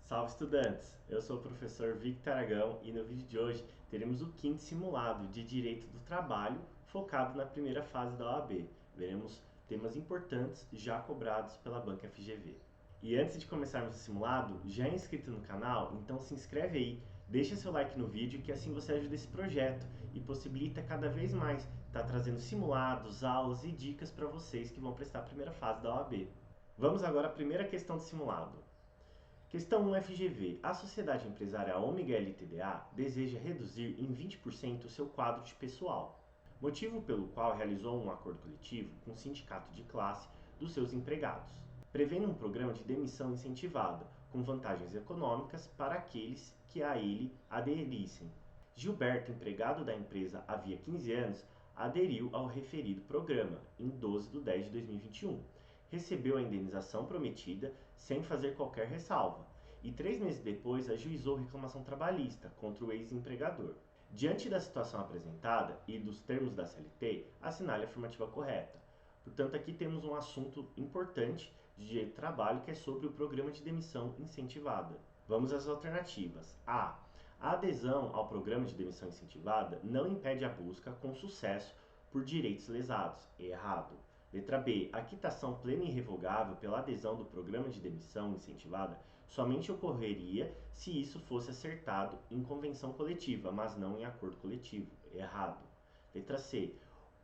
Salve estudantes! Eu sou o professor Victor Aragão e no vídeo de hoje teremos o quinto simulado de Direito do Trabalho focado na primeira fase da OAB. Veremos temas importantes já cobrados pela banca FGV. E antes de começarmos o simulado, já é inscrito no canal? Então se inscreve aí, deixa seu like no vídeo que assim você ajuda esse projeto e possibilita cada vez mais estar trazendo simulados, aulas e dicas para vocês que vão prestar a primeira fase da OAB. Vamos agora à primeira questão do simulado. Questão 1 FGV. A sociedade empresarial Ômega Ltda deseja reduzir em 20% o seu quadro de pessoal, motivo pelo qual realizou um acordo coletivo com o sindicato de classe dos seus empregados, prevendo um programa de demissão incentivada, com vantagens econômicas para aqueles que a ele aderissem. Gilberto, empregado da empresa havia 15 anos, aderiu ao referido programa em 12 de 10 de 2021. Recebeu a indenização prometida sem fazer qualquer ressalva e 3 meses depois ajuizou reclamação trabalhista contra o ex-empregador. Diante da situação apresentada e dos termos da CLT, assinale a afirmativa correta. Portanto, aqui temos um assunto importante de direito do trabalho que é sobre o programa de demissão incentivada. Vamos às alternativas. A adesão ao programa de demissão incentivada não impede a busca com sucesso por direitos lesados. Errado. Letra B. A quitação plena e irrevogável pela adesão do programa de demissão incentivada somente ocorreria se isso fosse acertado em convenção coletiva, mas não em acordo coletivo. Errado. Letra C.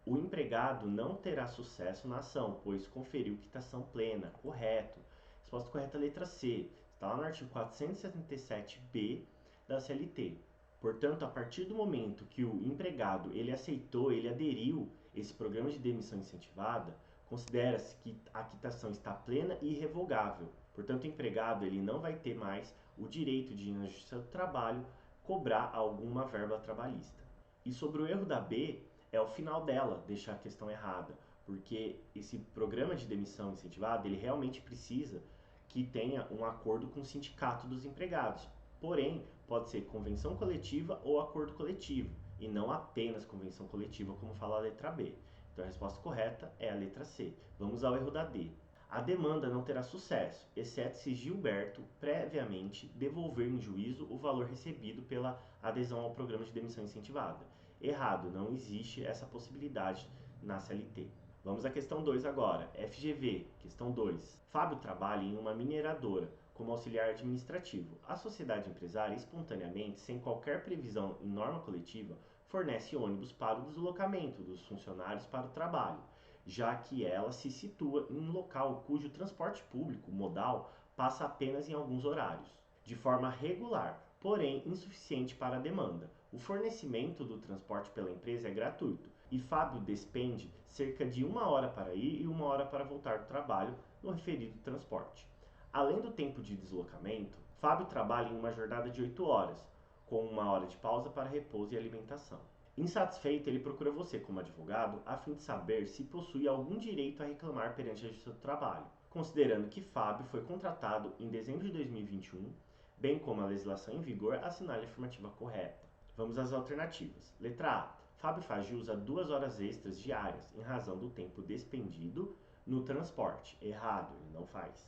O empregado não terá sucesso na ação, pois conferiu quitação plena. Correto. Resposta correta, letra C. Está lá no artigo 477b da CLT. Portanto, a partir do momento que o empregado ele aceitou, ele aderiu a esse programa de demissão incentivada, considera-se que a quitação está plena e irrevogável. Portanto, o empregado ele não vai ter mais o direito de ir na Justiça do Trabalho cobrar alguma verba trabalhista. E sobre o erro da B, é o final dela deixar a questão errada, porque esse programa de demissão incentivada, ele realmente precisa que tenha um acordo com o sindicato dos empregados. Porém, pode ser convenção coletiva ou acordo coletivo, e não apenas convenção coletiva, como fala a letra B. Então a resposta correta é a letra C. Vamos ao erro da D. A demanda não terá sucesso, exceto se Gilberto previamente devolver em juízo o valor recebido pela adesão ao programa de demissão incentivada. Errado, não existe essa possibilidade na CLT. Vamos à questão 2 agora. FGV, questão 2. Fábio trabalha em uma mineradora como auxiliar administrativo. A sociedade empresária, espontaneamente, sem qualquer previsão em norma coletiva, fornece ônibus para o deslocamento dos funcionários para o trabalho, já que ela se situa em um local cujo transporte público modal passa apenas em alguns horários, de forma regular, porém insuficiente para a demanda. O fornecimento do transporte pela empresa é gratuito e Fábio despende cerca de 1 hora para ir e 1 hora para voltar do trabalho no referido transporte. Além do tempo de deslocamento, Fábio trabalha em uma jornada de 8 horas, com 1 hora de pausa para repouso e alimentação. Insatisfeito, ele procura você como advogado a fim de saber se possui algum direito a reclamar perante a Justiça do Trabalho, considerando que Fábio foi contratado em dezembro de 2021, bem como a legislação em vigor, assinale a afirmativa correta. Vamos às alternativas. Letra A. Fábio faz jus a 2 horas extras diárias em razão do tempo despendido no transporte. Errado, ele não faz.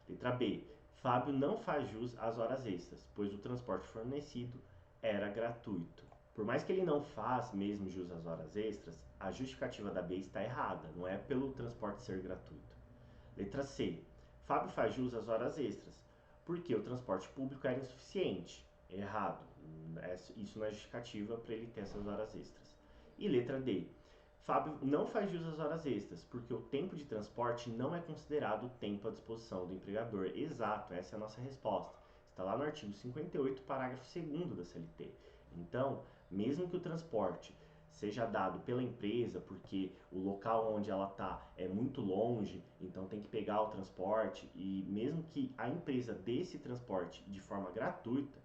Letra B. Fábio não faz jus às horas extras, pois o transporte fornecido era gratuito. Por mais que ele não faz mesmo jus às horas extras, a justificativa da B está errada, não é pelo transporte ser gratuito. Letra C. Fábio faz jus às horas extras, porque o transporte público era insuficiente. Errado. Isso não é justificativa para ele ter essas horas extras. E letra D. Fábio não faz jus às horas extras, porque o tempo de transporte não é considerado tempo à disposição do empregador. Exato, essa é a nossa resposta. Está lá no artigo 58, parágrafo 2º da CLT. Então, mesmo que o transporte seja dado pela empresa, porque o local onde ela está é muito longe, então tem que pegar o transporte, e mesmo que a empresa dê esse transporte de forma gratuita,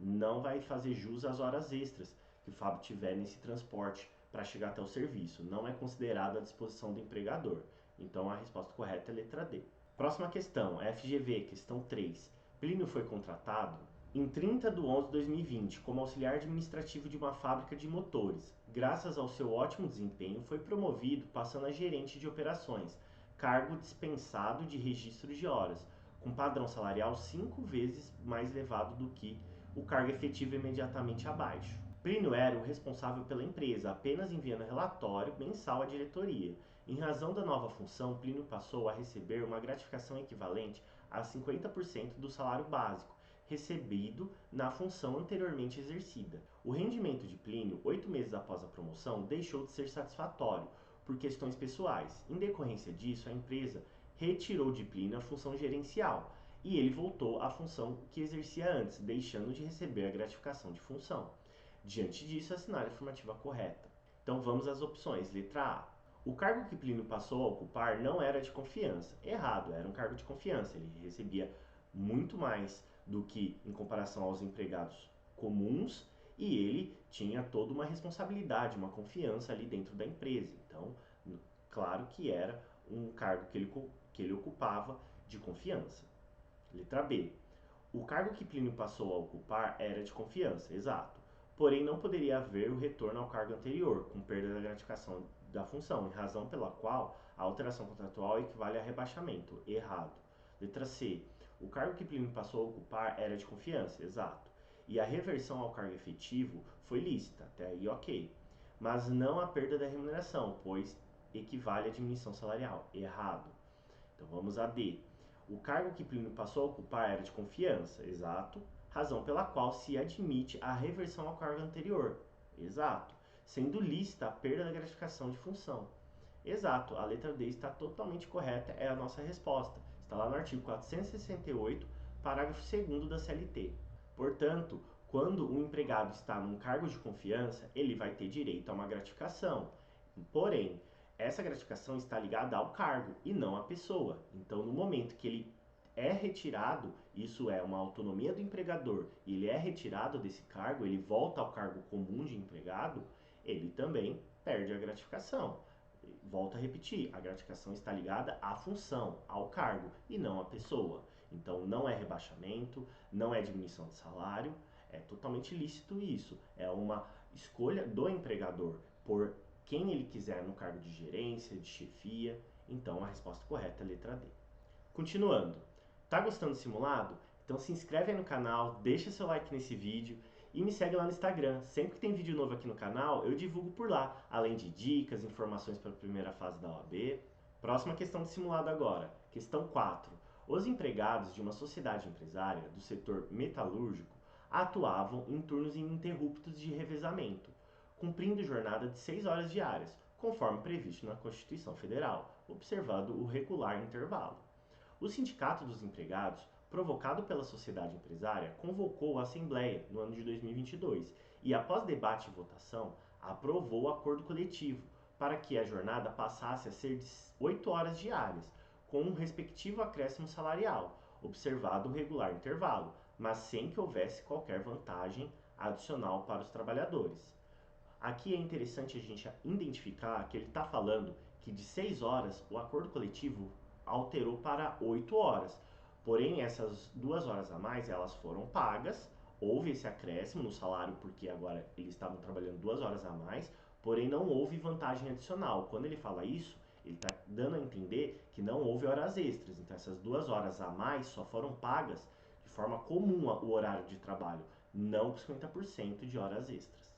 não vai fazer jus às horas extras que o Fábio tiver nesse transporte para chegar até o serviço. Não é considerado à disposição do empregador. Então a resposta correta é a letra D. Próxima questão, FGV, questão 3. Plínio foi contratado em 30 de 11 de 2020 como auxiliar administrativo de uma fábrica de motores. Graças ao seu ótimo desempenho, foi promovido passando a gerente de operações, cargo dispensado de registro de horas, com padrão salarial 5 vezes mais elevado do que o cargo efetivo imediatamente abaixo. Plínio era o responsável pela empresa, apenas enviando relatório mensal à diretoria. Em razão da nova função, Plínio passou a receber uma gratificação equivalente a 50% do salário básico, recebido na função anteriormente exercida. O rendimento de Plínio, 8 meses após a promoção, deixou de ser satisfatório por questões pessoais. Em decorrência disso, a empresa retirou de Plínio a função gerencial e ele voltou à função que exercia antes, deixando de receber a gratificação de função. Diante disso, assinar a afirmativa correta. Então vamos às opções. Letra A. O cargo que Plínio passou a ocupar não era de confiança. Errado, era um cargo de confiança. Ele recebia muito mais do que em comparação aos empregados comuns e ele tinha toda uma responsabilidade, uma confiança ali dentro da empresa. Então, claro que era um cargo que ele ocupava de confiança. Letra B. O cargo que Plínio passou a ocupar era de confiança, exato. Porém, não poderia haver o retorno ao cargo anterior, com perda da gratificação da função, em razão pela qual a alteração contratual equivale a rebaixamento, errado. Letra C. O cargo que Plínio passou a ocupar era de confiança, exato. E a reversão ao cargo efetivo foi lícita, até aí ok. Mas não a perda da remuneração, pois equivale à diminuição salarial, errado. Então vamos a D. O cargo que Plínio passou a ocupar era de confiança, exato, razão pela qual se admite a reversão ao cargo anterior, exato, sendo lícita a perda da gratificação de função. Exato, a letra D está totalmente correta, é a nossa resposta. Está lá no artigo 468, parágrafo 2º da CLT. Portanto, quando o empregado está num cargo de confiança, ele vai ter direito a uma gratificação. Porém, essa gratificação está ligada ao cargo e não à pessoa. Então, no momento que ele é retirado, isso é uma autonomia do empregador, e ele é retirado desse cargo, ele volta ao cargo comum de empregado, ele também perde a gratificação. Volto a repetir, a gratificação está ligada à função, ao cargo e não à pessoa. Então não é rebaixamento, não é diminuição de salário, é totalmente lícito isso. É uma escolha do empregador por quem ele quiser no cargo de gerência, de chefia. Então a resposta correta é a letra D. Continuando, tá gostando do simulado? Então se inscreve aí no canal, deixa seu like nesse vídeo e me segue lá no Instagram. Sempre que tem vídeo novo aqui no canal, eu divulgo por lá, além de dicas, informações para a primeira fase da OAB. Próxima questão do simulado agora, questão 4. Os empregados de uma sociedade empresária do setor metalúrgico atuavam em turnos ininterruptos de revezamento, cumprindo jornada de 6 horas diárias, conforme previsto na Constituição Federal, observado o regular intervalo. O Sindicato dos Empregados, provocado pela sociedade empresária, convocou a Assembleia no ano de 2022 e, após debate e votação, aprovou o acordo coletivo para que a jornada passasse a ser de 8 horas diárias, com um respectivo acréscimo salarial, observado o regular intervalo, mas sem que houvesse qualquer vantagem adicional para os trabalhadores. Aqui é interessante a gente identificar que ele está falando que de 6 horas o acordo coletivo alterou para 8 horas. Porém, essas 2 horas a mais, elas foram pagas, houve esse acréscimo no salário porque agora eles estavam trabalhando 2 horas a mais, porém não houve vantagem adicional. Quando ele fala isso, ele está dando a entender que não houve horas extras. Então essas 2 horas a mais só foram pagas de forma comum o horário de trabalho, não com 50% de horas extras.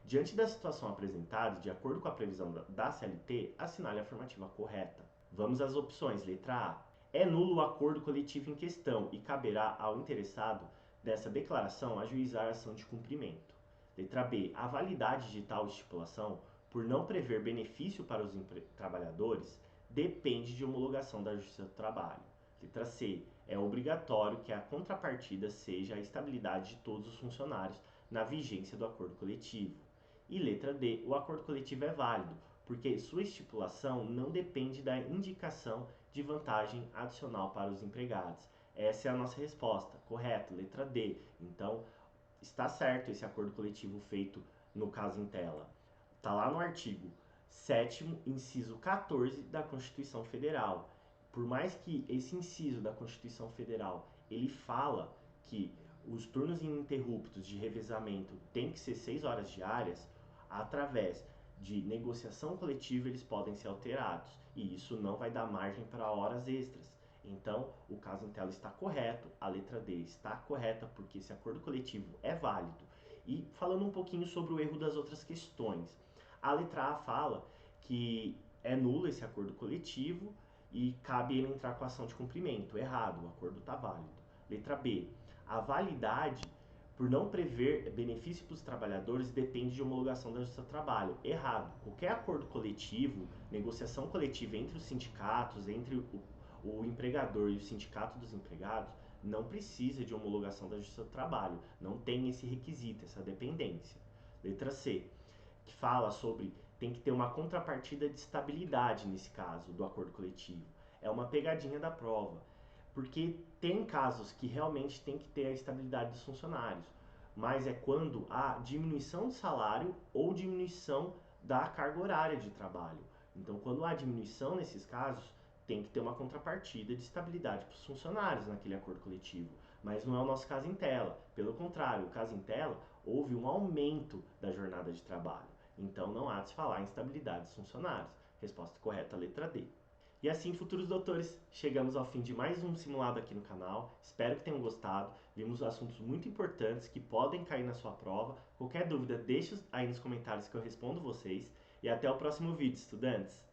Diante da situação apresentada, de acordo com a previsão da CLT, assinale a afirmativa correta. Vamos às opções. Letra A. É nulo o acordo coletivo em questão e caberá ao interessado dessa declaração ajuizar a ação de cumprimento. Letra B. A validade de tal estipulação, por não prever benefício para os trabalhadores, depende de homologação da Justiça do Trabalho. Letra C. É obrigatório que a contrapartida seja a estabilidade de todos os funcionários na vigência do acordo coletivo. E letra D. O acordo coletivo é válido, porque sua estipulação não depende da indicação de vantagem adicional para os empregados. Essa é a nossa resposta, correto, letra D. Então, está certo esse acordo coletivo feito no caso em tela. Está lá no artigo 7º, inciso 14 da Constituição Federal. Por mais que esse inciso da Constituição Federal, ele fala que os turnos ininterruptos de revezamento têm que ser 6 horas diárias, através de negociação coletiva eles podem ser alterados e isso não vai dar margem para horas extras. Então, o caso Entelo está correto, a letra D está correta porque esse acordo coletivo é válido. E falando um pouquinho sobre o erro das outras questões. A letra A fala que é nulo esse acordo coletivo e cabe ele entrar com ação de cumprimento. Errado, o acordo está válido. Letra B. A validade, por não prever benefício para os trabalhadores, depende de homologação da Justiça do Trabalho. Errado. Qualquer acordo coletivo, negociação coletiva entre os sindicatos, entre o empregador e o sindicato dos empregados, não precisa de homologação da Justiça do Trabalho. Não tem esse requisito, essa dependência. Letra C, que fala sobre tem que ter uma contrapartida de estabilidade nesse caso do acordo coletivo. É uma pegadinha da prova, porque tem casos que realmente tem que ter a estabilidade dos funcionários, mas é quando há diminuição de salário ou diminuição da carga horária de trabalho. Então, quando há diminuição nesses casos, tem que ter uma contrapartida de estabilidade para os funcionários naquele acordo coletivo. Mas não é o nosso caso em tela. Pelo contrário, o caso em tela houve um aumento da jornada de trabalho. Então não há de se falar em estabilidade dos funcionários. Resposta correta, letra D. E assim, futuros doutores, chegamos ao fim de mais um simulado aqui no canal. Espero que tenham gostado. Vimos assuntos muito importantes que podem cair na sua prova. Qualquer dúvida, deixe aí nos comentários que eu respondo vocês. E até o próximo vídeo, estudantes!